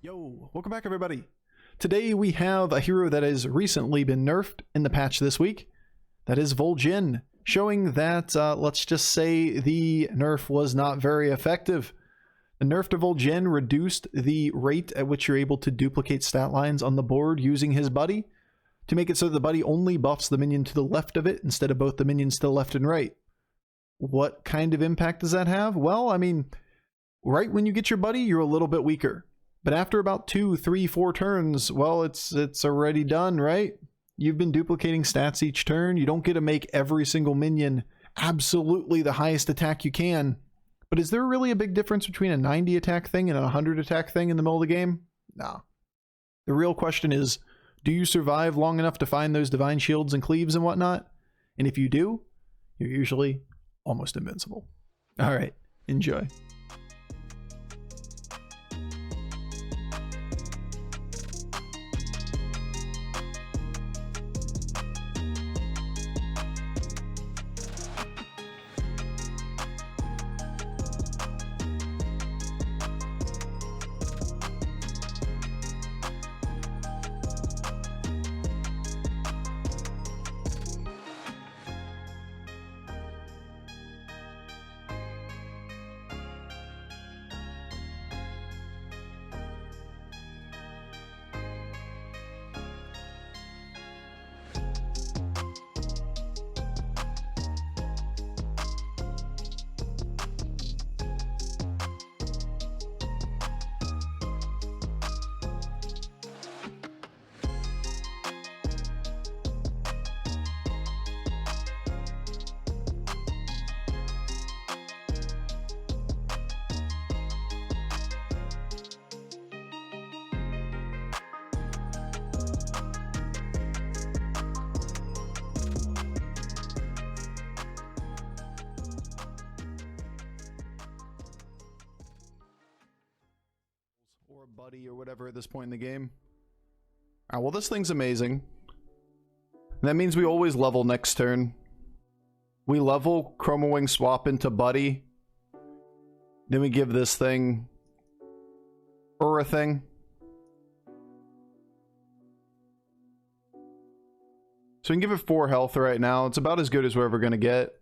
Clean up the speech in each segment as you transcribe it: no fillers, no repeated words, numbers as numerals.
Yo, welcome back everybody. Today we have a hero that has recently been nerfed in the patch this week. That is Vol'Jin, showing that, let's just say the nerf was not very effective. The nerf to Vol'Jin reduced the rate at which you're able to duplicate stat lines on the board using his buddy, to make it so that the buddy only buffs the minion to the left of it instead of both the minions to the left and right. What kind of impact does that have? Well, I mean, right when you get your buddy, you're a little bit weaker. But after about 2, 3, 4 turns, well, it's already done, right? You've been duplicating stats each turn. You don't get to make every single minion absolutely the highest attack you can. But is there really a big difference between a 90 attack thing and a 100 attack thing in the middle of the game? Nah. The real question is, do you survive long enough to find those divine shields and cleaves and whatnot? And if you do, you're usually almost invincible. All right, enjoy. Or a buddy or whatever at this point in the game. Alright, well this thing's amazing. That means we always level next turn. We level, Chroma Wing swap into buddy. Then we give this thing or a thing. So we can give it 4 health right now. It's about as good as we're ever gonna get.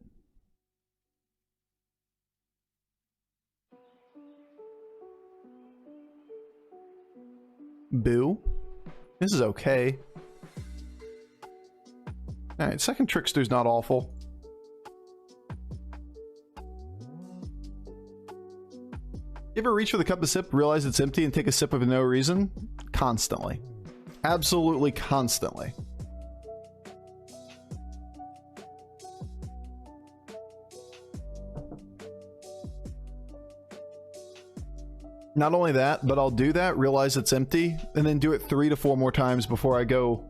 Boo. This is okay. Alright, second Trickster's not awful. You ever reach for the cup to sip, realize it's empty, and take a sip for no reason? Constantly. Absolutely constantly. Not only that, but I'll do that, realize it's empty, and then do it 3 to 4 more times before I go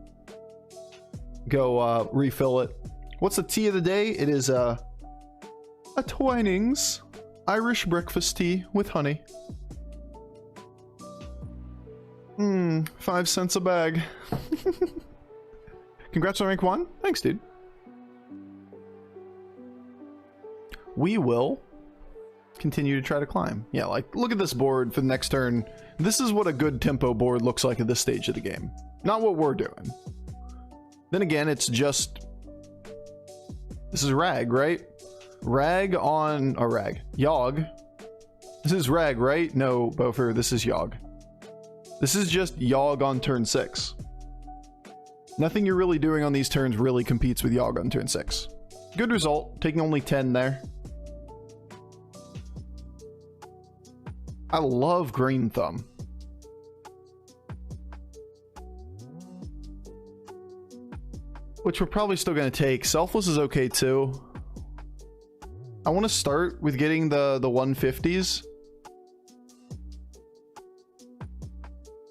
refill it. What's the tea of the day? It is a Twinings Irish breakfast tea with honey. 5 cents a bag. Congrats on rank 1. Thanks, dude. We will continue to try to climb. Yeah, like, look at this board for the next turn. This is what a good tempo board looks like at this stage of the game. Not what we're doing. Then again, it's just... This is Rag, right? Rag on... Oh, Rag. Yogg. This is Rag, right? No, Bofur, this is Yogg. This is just Yogg on turn 6. Nothing you're really doing on these turns really competes with Yogg on turn 6. Good result, taking only 10 there. I love Green Thumb. Which we're probably still going to take. Selfless is okay too. I want to start with getting the 150s.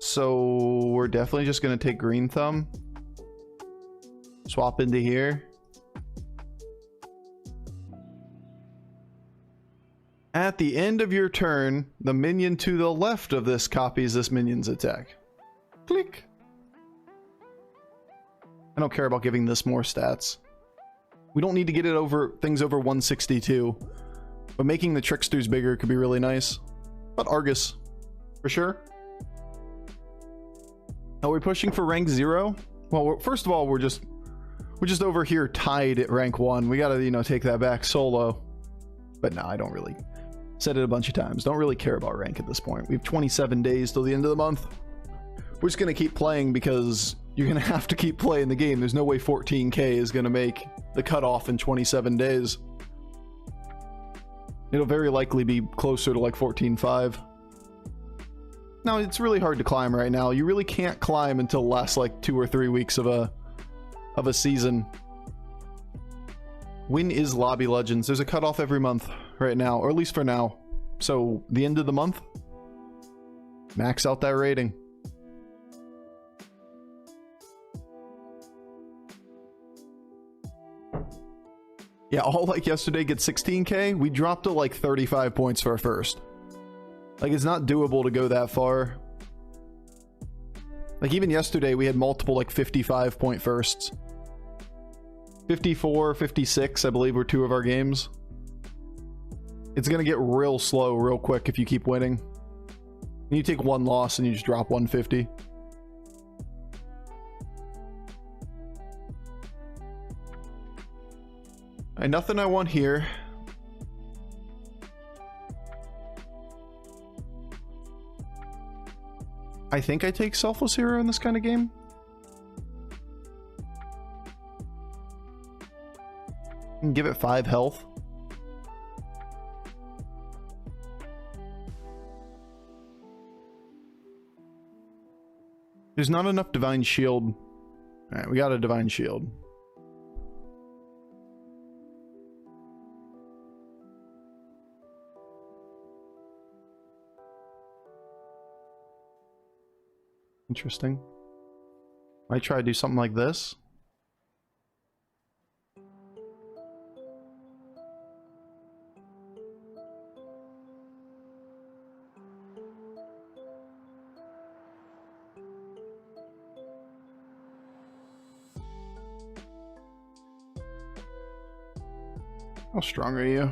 So we're definitely just going to take Green Thumb. Swap into here. At the end of your turn, the minion to the left of this copies this minion's attack. Click. I don't care about giving this more stats. We don't need to get it over things over 162, but making the tricksters bigger could be really nice. But Argus, for sure. Are we pushing for rank 0? Well, first of all, we're just over here tied at rank 1. We gotta, you know, take that back solo. But no, I don't really. Said it a bunch of times. Don't really care about rank at this point. We have 27 days till the end of the month. We're just gonna keep playing because you're gonna have to keep playing the game. There's no way 14K is gonna make the cutoff in 27 days. It'll very likely be closer to like 14.5. Now, it's really hard to climb right now. You really can't climb until the last like 2 or 3 weeks of a season. When is Lobby Legends? There's a cutoff every month right now, or at least for now. So the end of the month, max out that rating. Yeah, all like yesterday gets 16K. We dropped to like 35 points for our first. Like, it's not doable to go that far. Like, even yesterday we had multiple like 55 point firsts. 54, 56, I believe, were 2 of our games. It's gonna get real slow real quick if you keep winning. And you take 1 loss and you just drop 150. Alright, nothing I want here. I think I take Selfless Hero in this kind of game. And give it 5 health. There's not enough Divine Shield. Alright, we got a Divine Shield. Interesting. Might try to do something like this. How strong are you?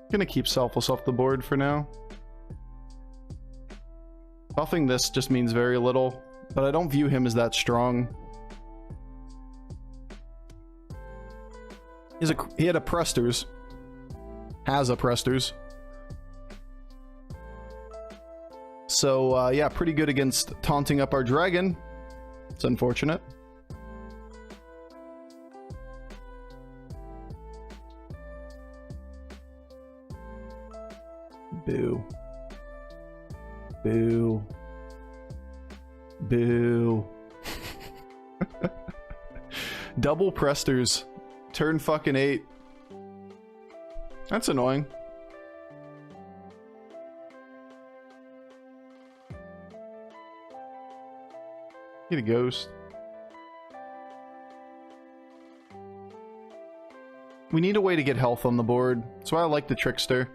Gonna keep Selfless off the board for now. Buffing this just means very little, but I don't view him as that strong. He had a Presters. Has a Presters. So, yeah, pretty good against taunting up our dragon. It's unfortunate. Boo. Boo. Boo. Double Presters. Turn fucking 8. That's annoying. Get a ghost. We need a way to get health on the board. That's why I like the Trickster.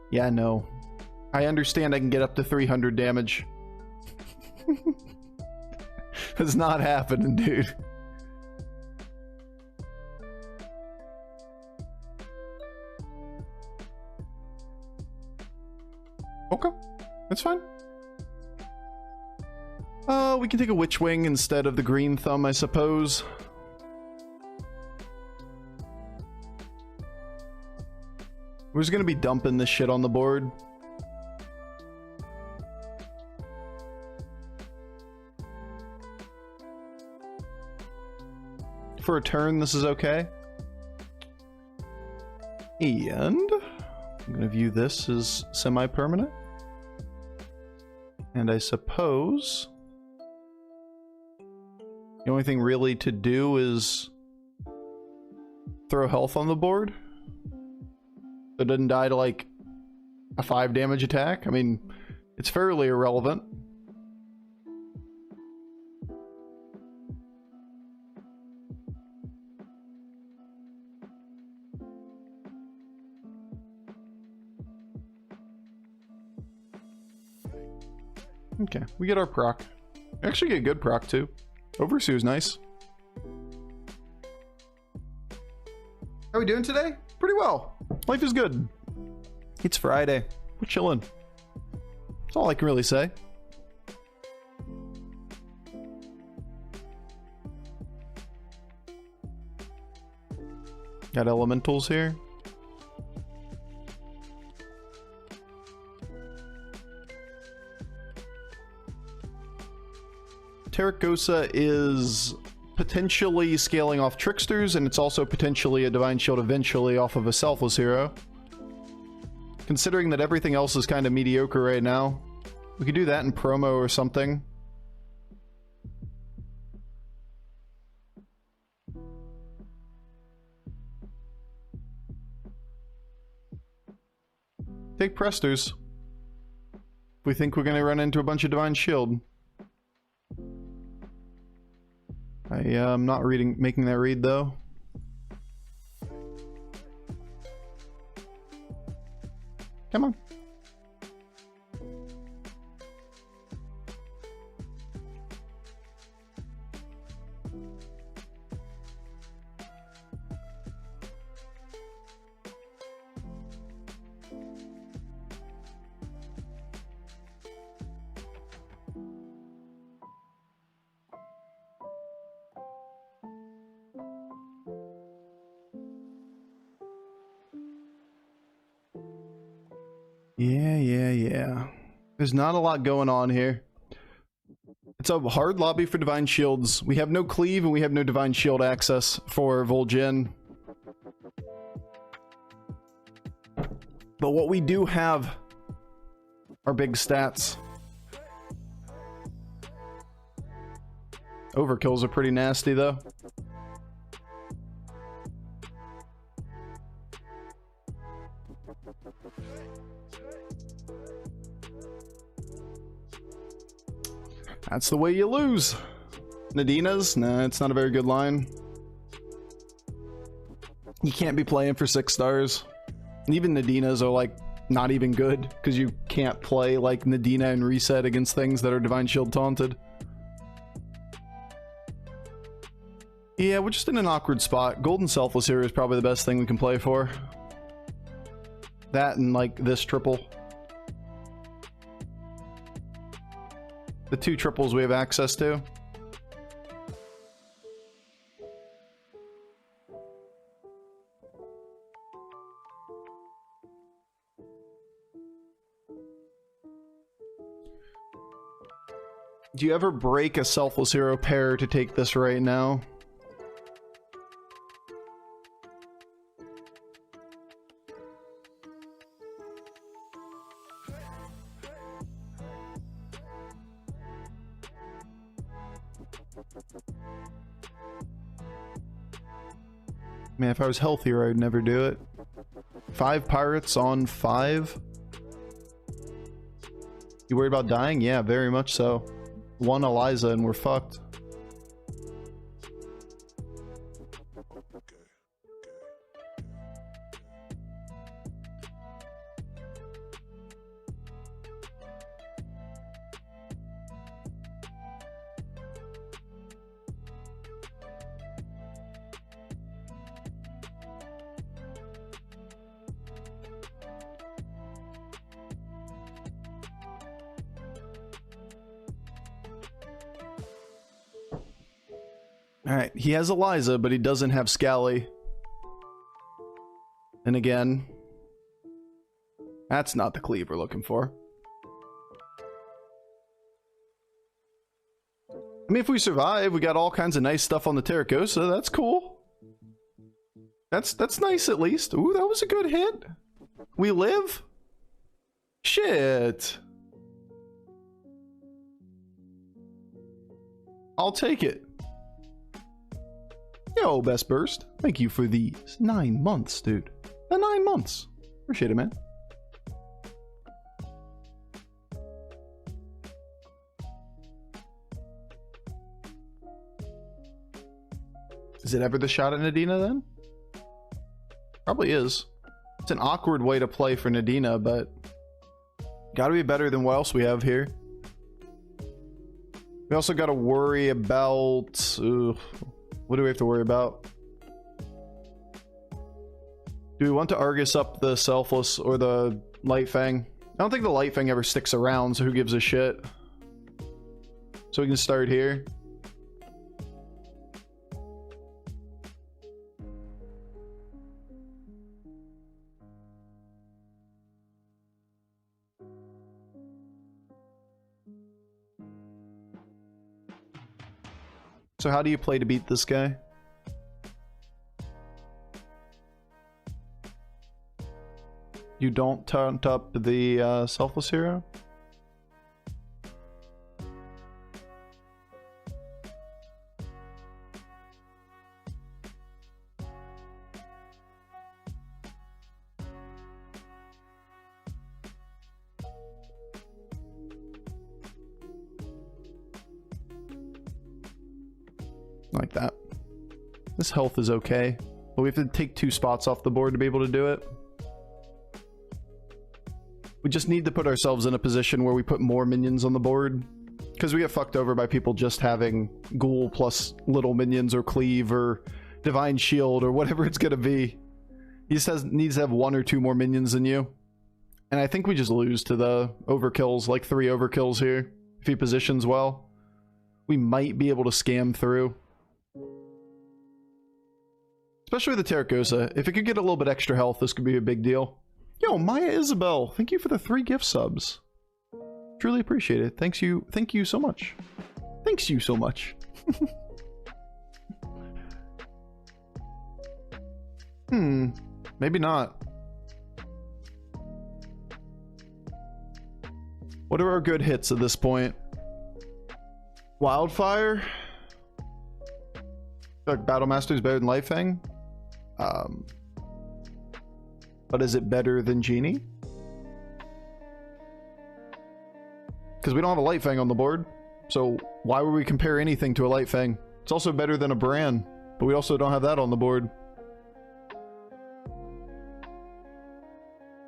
Yeah, no. I understand I can get up to 300 damage. It's not happening, dude. Okay, that's fine. We can take a Witch Wing instead of the Green Thumb, I suppose. We're just gonna be dumping this shit on the board. For a turn, this is okay. And I'm gonna view this as semi-permanent. And I suppose the only thing really to do is throw health on the board. So it doesn't die to like a 5 damage attack. I mean, it's fairly irrelevant. Okay, we get our proc. We actually get good proc too. Overseer's nice. How are we doing today? Pretty well. Life is good. It's Friday. We're chilling. That's all I can really say. Got elementals here. Terracosa is potentially scaling off Tricksters, and it's also potentially a Divine Shield eventually off of a Selfless hero. Considering that everything else is kind of mediocre right now, we could do that in promo or something. Take Presters. We think we're going to run into a bunch of Divine Shield. I am not making that read though. Come on. Yeah. There's not a lot going on here. It's a hard lobby for Divine Shields. We have no cleave and we have no Divine Shield access for Vol'Jin. But what we do have are big stats. Overkills are pretty nasty though. That's the way you lose. Nadina's? Nah, it's not a very good line. You can't be playing for 6 stars. And even Nadina's are like not even good because you can't play like Nadina and reset against things that are Divine Shield taunted. Yeah, we're just in an awkward spot. Golden Selfless here is probably the best thing we can play for. That and like this triple. The 2 triples we have access to. Do you ever break a Selfless hero pair to take this right now? Man, if I was healthier, I would never do it. 5 pirates on 5? You worried about dying? Yeah, very much so. 1 Eliza and we're fucked. Alright, he has Eliza, but he doesn't have Scally. And again, that's not the cleave we're looking for. I mean, if we survive, we got all kinds of nice stuff on the Terracosa. That's cool. That's nice at least. Ooh, that was a good hit. We live? Shit. I'll take it. Yo, Best Burst. Thank you for the 9 months, dude. The 9 months. Appreciate it, man. Is it ever the shot at Nadina then? Probably is. It's an awkward way to play for Nadina, but gotta be better than what else we have here. We also gotta worry about... what do we have to worry about? Do we want to Argus up the Selfless or the Light Fang? I don't think the Light Fang ever sticks around, so who gives a shit? So we can start here. So how do you play to beat this guy? You don't taunt up the Selfless hero? Like that. This health is okay, but we have to take 2 spots off the board to be able to do it. We just need to put ourselves in a position where we put more minions on the board, because we get fucked over by people just having Ghoul plus little minions or Cleave or Divine Shield or whatever it's gonna be. He just needs to have 1 or 2 more minions than you. And I think we just lose to the overkills, like 3 overkills here. If he positions well, we might be able to scam through. Especially with the Terracosa. If it could get a little bit extra health, this could be a big deal. Yo, Maya Isabel, thank you for the 3 gift subs. Truly appreciate it. Thank you so much. Thanks you so much. Maybe not. What are our good hits at this point? Wildfire? Like Battlemaster is better than Light Fang? But is it better than Genie? Because we don't have a Light Fang on the board, so why would we compare anything to a Light Fang? It's also better than a Bran, but we also don't have that on the board.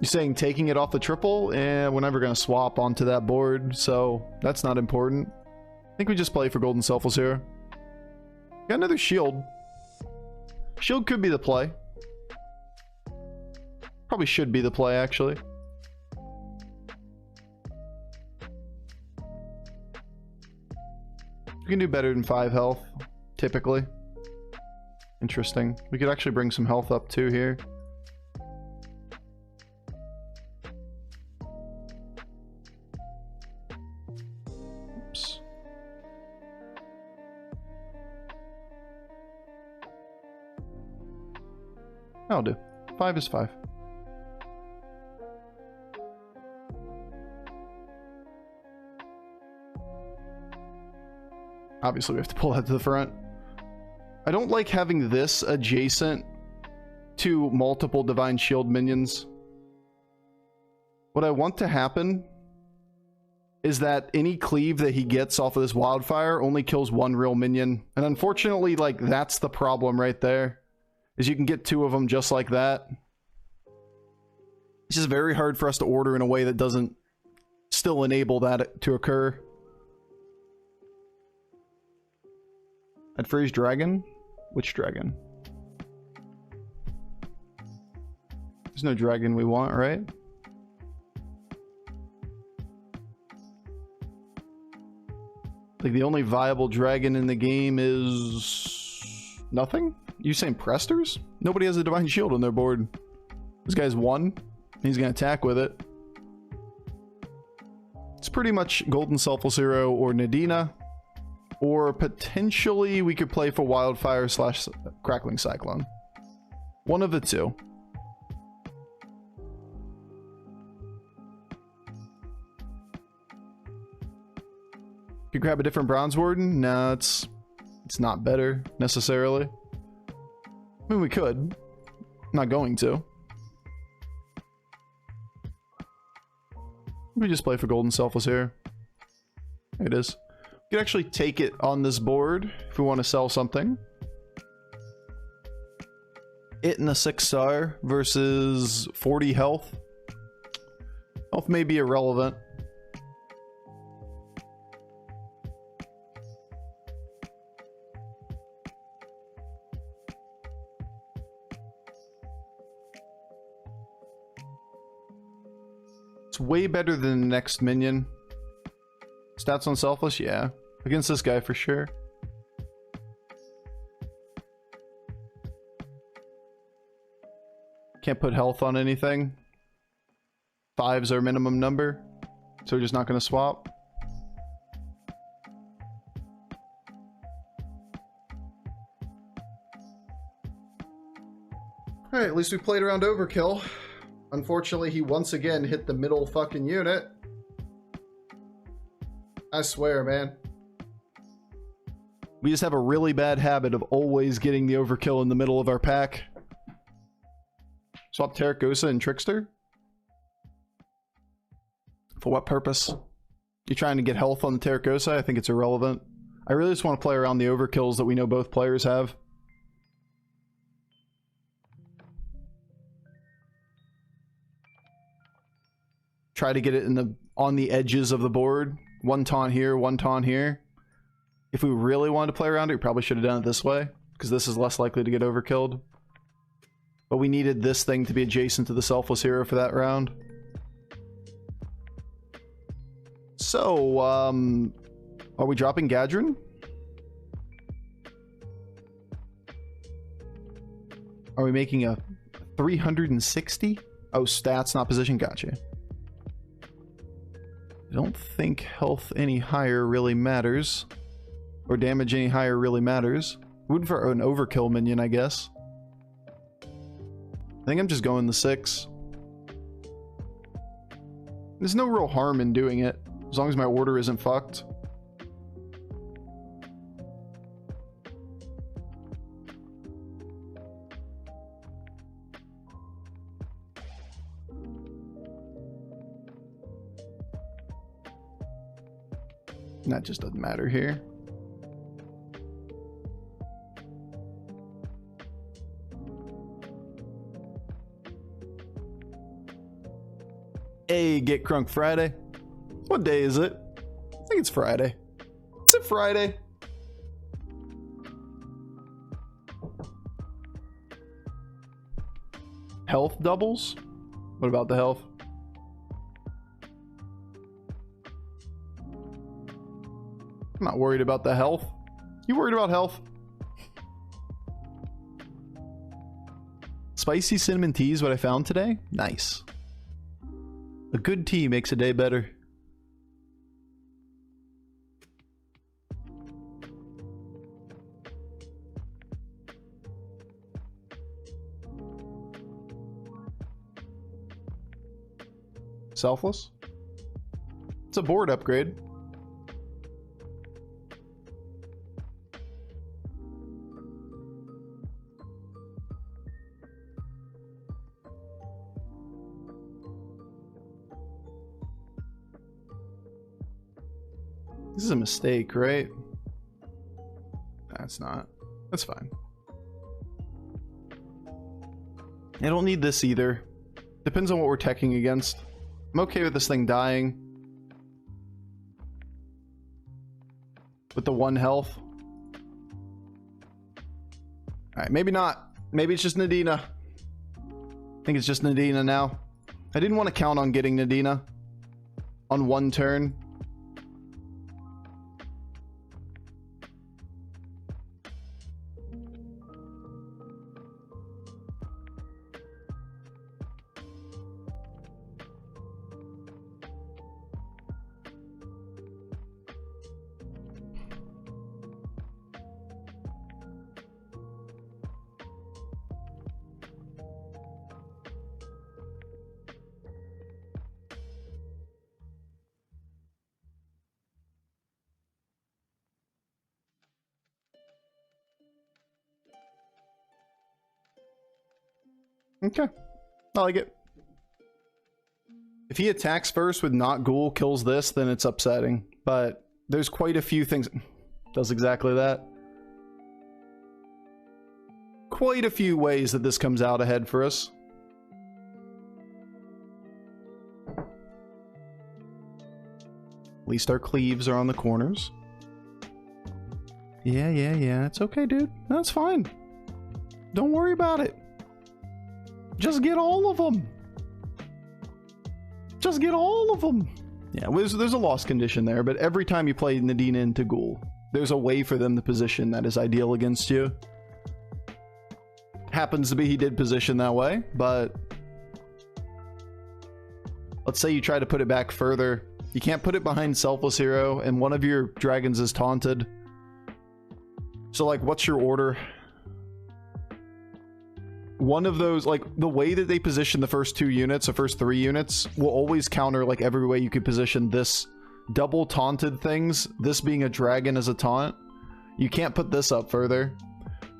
You're saying taking it off the triple? Eh, we're never going to swap onto that board, so that's not important. I think we just play for Golden Selfless here. Got another shield. Shield could be the play. Probably should be the play, actually. We can do better than 5 health, typically. Interesting. We could actually bring some health up too here. Oops. That'll do. 5 is 5. Obviously, we have to pull that to the front. I don't like having this adjacent to multiple Divine Shield minions. What I want to happen is that any cleave that he gets off of this Wildfire only kills 1 real minion. And unfortunately, like, that's the problem right there. Is you can get 2 of them just like that. It's just very hard for us to order in a way that doesn't still enable that to occur. I'd freeze dragon? Which dragon? There's no dragon we want, right? Like the only viable dragon in the game is nothing? You saying Presters? Nobody has a Divine Shield on their board. This guy's 1. He's gonna attack with it. It's pretty much Golden Selfless Hero or Nadina. Or potentially we could play for Wildfire / Crackling Cyclone. One of the 2. Could grab a different Bronze Warden? No, it's not better necessarily. I mean, we could. I'm not going to. We just play for Golden Selfless here. There it is. We could actually take it on this board if we want to sell something. It in a 6-star versus 40 health. Health may be irrelevant. It's way better than the next minion. Stats on Selfless? Yeah. Against this guy for sure. Can't put health on anything. 5's our minimum number. So we're just not going to swap. Alright, at least we played around Overkill. Unfortunately, he once again hit the middle fucking unit. I swear, man. We just have a really bad habit of always getting the Overkill in the middle of our pack. Swap Terracosa and Trickster? For what purpose? You trying to get health on the Terracosa? I think it's irrelevant. I really just want to play around the Overkills that we know both players have. Try to get it in the on the edges of the board. One taunt here, one taunt here. If we really wanted to play around it, we probably should have done it this way, because this is less likely to get overkilled. But we needed this thing to be adjacent to the Selfless hero for that round. So, are we dropping Gadrin? Are we making a 360? Oh, stats, not position. Gotcha. I don't think health any higher really matters. Or damage any higher really matters. Rooting for an overkill minion, I guess. I think I'm just going the 6. There's no real harm in doing it, as long as my order isn't fucked. That just doesn't matter here. Hey, Get Crunk Friday. What day is it? I think it's Friday. Is it Friday? Health doubles? What about the health? I'm not worried about the health. You worried about health? Spicy cinnamon tea is what I found today. Nice. A good tea makes a day better. Selfless? It's a board upgrade. This is a mistake, right? That's not. That's fine. I don't need this either. Depends on what we're teching against. I'm okay with this thing dying. With the 1 health. Alright, maybe not. Maybe it's just Nadina. I think it's just Nadina now. I didn't want to count on getting Nadina on 1 turn. Okay, I like it. If he attacks first with not ghoul, kills this, then it's upsetting. But there's quite a few things. Does exactly that. Quite a few ways that this comes out ahead for us. At least our cleaves are on the corners. Yeah, it's okay, dude. That's fine. Don't worry about it. Just get all of them. Just get all of them. Yeah, there's a lost condition there, but every time you play Nadina into Ghoul, there's a way for them to position that is ideal against you. Happens to be he did position that way, but let's say you try to put it back further. You can't put it behind Selfless Hero, and one of your dragons is taunted. So, like, what's your order? One of those, like, the way that they position the first 2 units, the first 3 units, will always counter, like, every way you could position this double taunted things, this being a dragon as a taunt. You can't put this up further.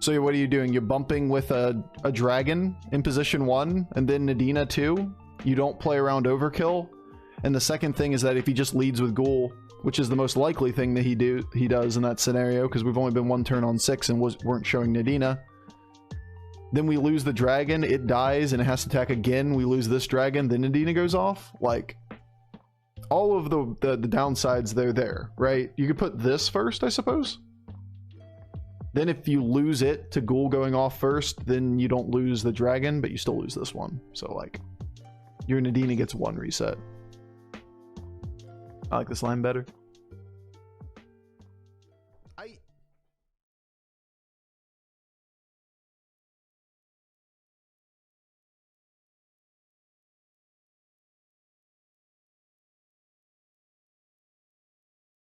So what are you doing? You're bumping with a dragon in position 1, and then Nadina 2. You don't play around overkill. And the second thing is that if he just leads with Ghoul, which is the most likely thing that he does in that scenario, because we've only been 1 turn on 6 and weren't showing Nadina. Then we lose the dragon, it dies, and it has to attack again. We lose this dragon, then Nadina goes off. Like, all of the downsides, they're there, right? You could put this first, I suppose. Then if you lose it to Ghoul going off first, then you don't lose the dragon, but you still lose this one. So, like, your Nadina gets 1 reset. I like this line better.